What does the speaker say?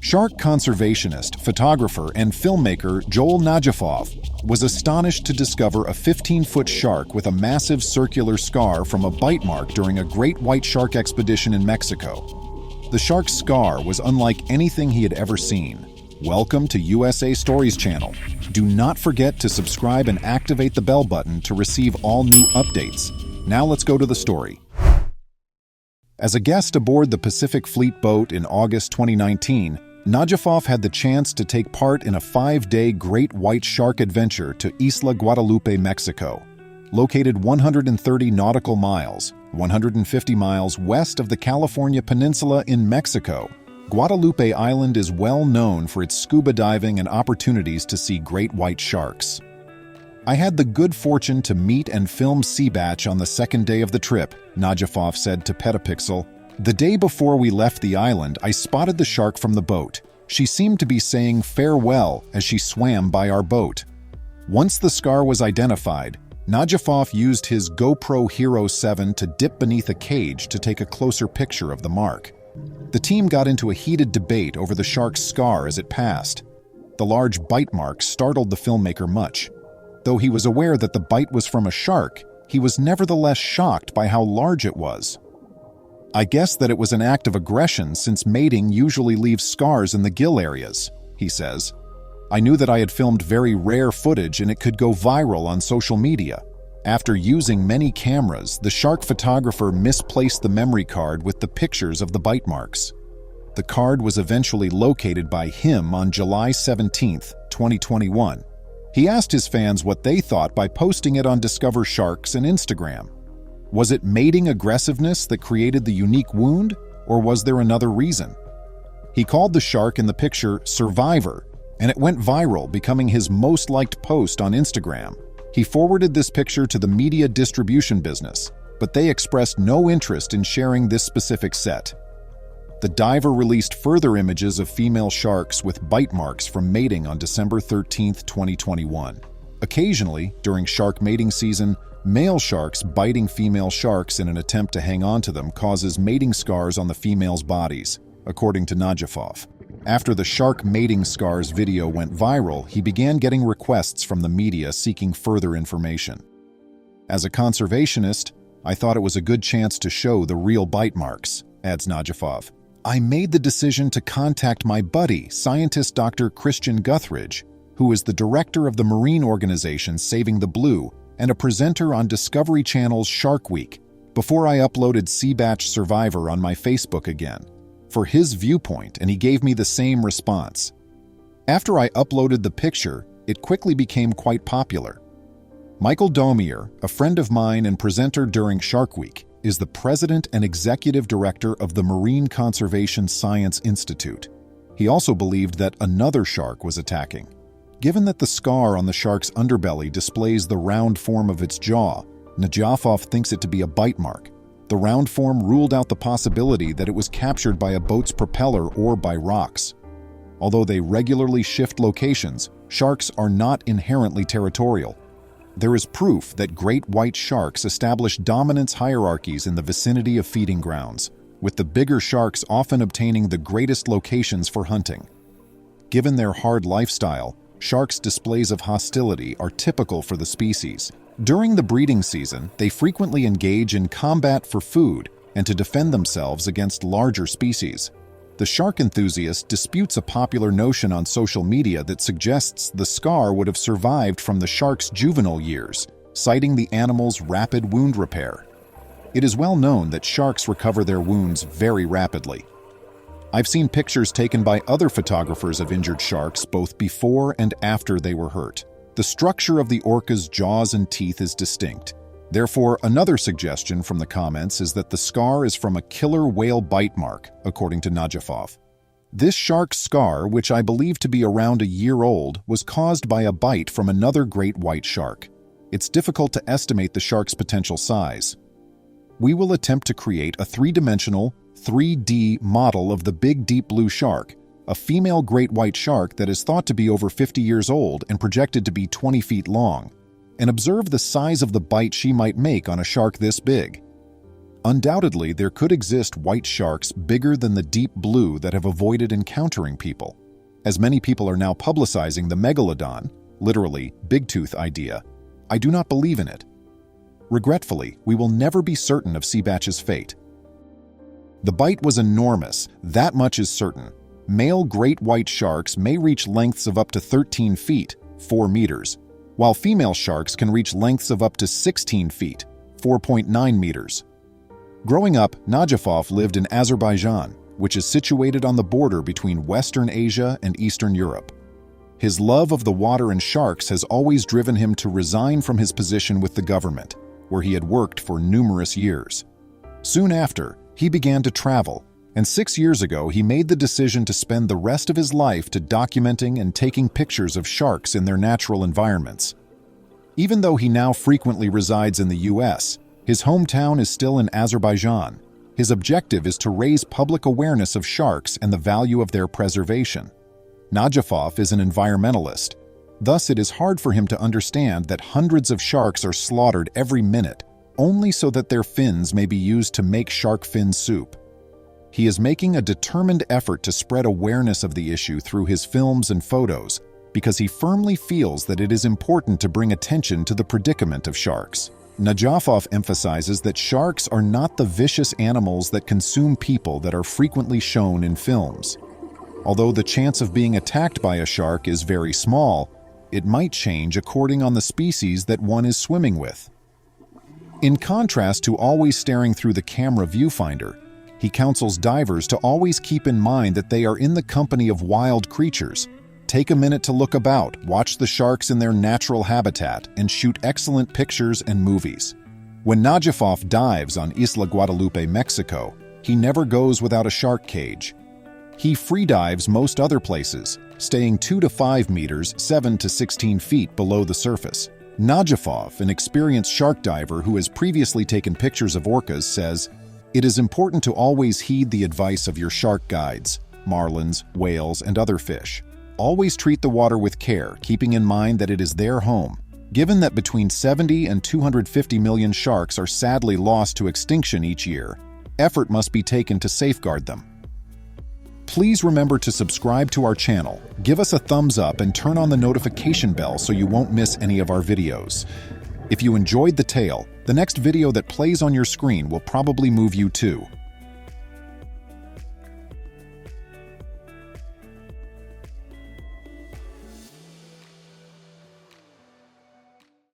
Shark conservationist, photographer, and filmmaker Joel Najafov was astonished to discover a 15-foot shark with a massive circular scar from a bite mark during a great white shark expedition in Mexico. The shark's scar was unlike anything he had ever seen. Welcome to USA Stories channel. Do not forget to subscribe and activate the bell button to receive all new updates. Now let's go to the story. As a guest aboard the Pacific Fleet boat in August 2019, Najafov had the chance to take part in a 5-day great white shark adventure to Isla Guadalupe, Mexico. Located 130 nautical miles, 150 miles west of the California Peninsula in Mexico, Guadalupe Island is well known for its scuba diving and opportunities to see great white sharks. I had the good fortune to meet and film Seabatch on the second day of the trip, Najafov said to Petapixel. The day before we left the island, I spotted the shark from the boat. She seemed to be saying farewell as she swam by our boat. Once the scar was identified, Najafov used his GoPro Hero 7 to dip beneath a cage to take a closer picture of the mark. The team got into a heated debate over the shark's scar as it passed. The large bite mark startled the filmmaker much. Though he was aware that the bite was from a shark, he was nevertheless shocked by how large it was. I guess that it was an act of aggression since mating usually leaves scars in the gill areas, he says. I knew that I had filmed very rare footage and it could go viral on social media. After using many cameras, the shark photographer misplaced the memory card with the pictures of the bite marks. The card was eventually located by him on July 17, 2021. He asked his fans what they thought by posting it on Discover Sharks and Instagram. Was it mating aggressiveness that created the unique wound, or was there another reason? He called the shark in the picture Survivor, and it went viral, becoming his most liked post on Instagram. He forwarded this picture to the media distribution business, but they expressed no interest in sharing this specific set. The diver released further images of female sharks with bite marks from mating on December 13, 2021. Occasionally, during shark mating season, male sharks biting female sharks in an attempt to hang on to them causes mating scars on the females' bodies, according to Najafov. After the shark mating scars video went viral, he began getting requests from the media seeking further information. As a conservationist, I thought it was a good chance to show the real bite marks, adds Najafov. I made the decision to contact my buddy, scientist Dr. Christian Guthridge, who is the director of the marine organization Saving the Blue and a presenter on Discovery Channel's Shark Week, before I uploaded Seabatch Survivor on my Facebook again, for his viewpoint, and he gave me the same response. After I uploaded the picture, it quickly became quite popular. Michael Domier, a friend of mine and presenter during Shark Week, is the president and executive director of the Marine Conservation Science Institute. He also believed that another shark was attacking. Given that the scar on the shark's underbelly displays the round form of its jaw, Najafov thinks it to be a bite mark. The round form ruled out the possibility that it was captured by a boat's propeller or by rocks. Although they regularly shift locations, sharks are not inherently territorial. There is proof that great white sharks establish dominance hierarchies in the vicinity of feeding grounds, with the bigger sharks often obtaining the greatest locations for hunting. Given their hard lifestyle, sharks' displays of hostility are typical for the species. During the breeding season, they frequently engage in combat for food and to defend themselves against larger species. The shark enthusiast disputes a popular notion on social media that suggests the scar would have survived from the shark's juvenile years, citing the animal's rapid wound repair. It is well known that sharks recover their wounds very rapidly. I've seen pictures taken by other photographers of injured sharks both before and after they were hurt. The structure of the orca's jaws and teeth is distinct. Therefore, another suggestion from the comments is that the scar is from a killer whale bite mark, according to Najafov. This shark's scar, which I believe to be around a year old, was caused by a bite from another great white shark. It's difficult to estimate the shark's potential size. We will attempt to create a three-dimensional, 3D model of the big deep blue shark, a female great white shark that is thought to be over 50 years old and projected to be 20 feet long, and observe the size of the bite she might make on a shark this big. Undoubtedly, there could exist white sharks bigger than the deep blue that have avoided encountering people. As many people are now publicizing the megalodon, literally big tooth idea, I do not believe in it. Regretfully, we will never be certain of Seabatch's fate. The bite was enormous, that much is certain. Male great white sharks may reach lengths of up to 13 feet, 4 meters, while female sharks can reach lengths of up to 16 feet, 4.9 meters. Growing up, Najafov lived in Azerbaijan, which is situated on the border between Western Asia and Eastern Europe. His love of the water and sharks has always driven him to resign from his position with the government, where he had worked for numerous years. Soon after, he began to travel, and 6 years ago he made the decision to spend the rest of his life to documenting and taking pictures of sharks in their natural environments. Even though he now frequently resides in the US, his hometown is still in Azerbaijan. His objective is to raise public awareness of sharks and the value of their preservation. Najafov is an environmentalist. Thus, it is hard for him to understand that hundreds of sharks are slaughtered every minute, only so that their fins may be used to make shark fin soup. He is making a determined effort to spread awareness of the issue through his films and photos, because he firmly feels that it is important to bring attention to the predicament of sharks. Najafov emphasizes that sharks are not the vicious animals that consume people that are frequently shown in films. Although the chance of being attacked by a shark is very small, it might change according on the species that one is swimming with. In contrast to always staring through the camera viewfinder, he counsels divers to always keep in mind that they are in the company of wild creatures. Take a minute to look about, watch the sharks in their natural habitat, and shoot excellent pictures and movies. When Najafov dives on Isla Guadalupe, Mexico, he never goes without a shark cage. He freedives most other places, staying 2 to 5 meters, 7 to 16 feet below the surface. Najafov, an experienced shark diver who has previously taken pictures of orcas, says, "It is important to always heed the advice of your shark guides, marlins, whales, and other fish. Always treat the water with care, keeping in mind that it is their home. Given that between 70 and 250 million sharks are sadly lost to extinction each year, effort must be taken to safeguard them." Please remember to subscribe to our channel, give us a thumbs up, and turn on the notification bell so you won't miss any of our videos. If you enjoyed the tale, the next video that plays on your screen will probably move you too.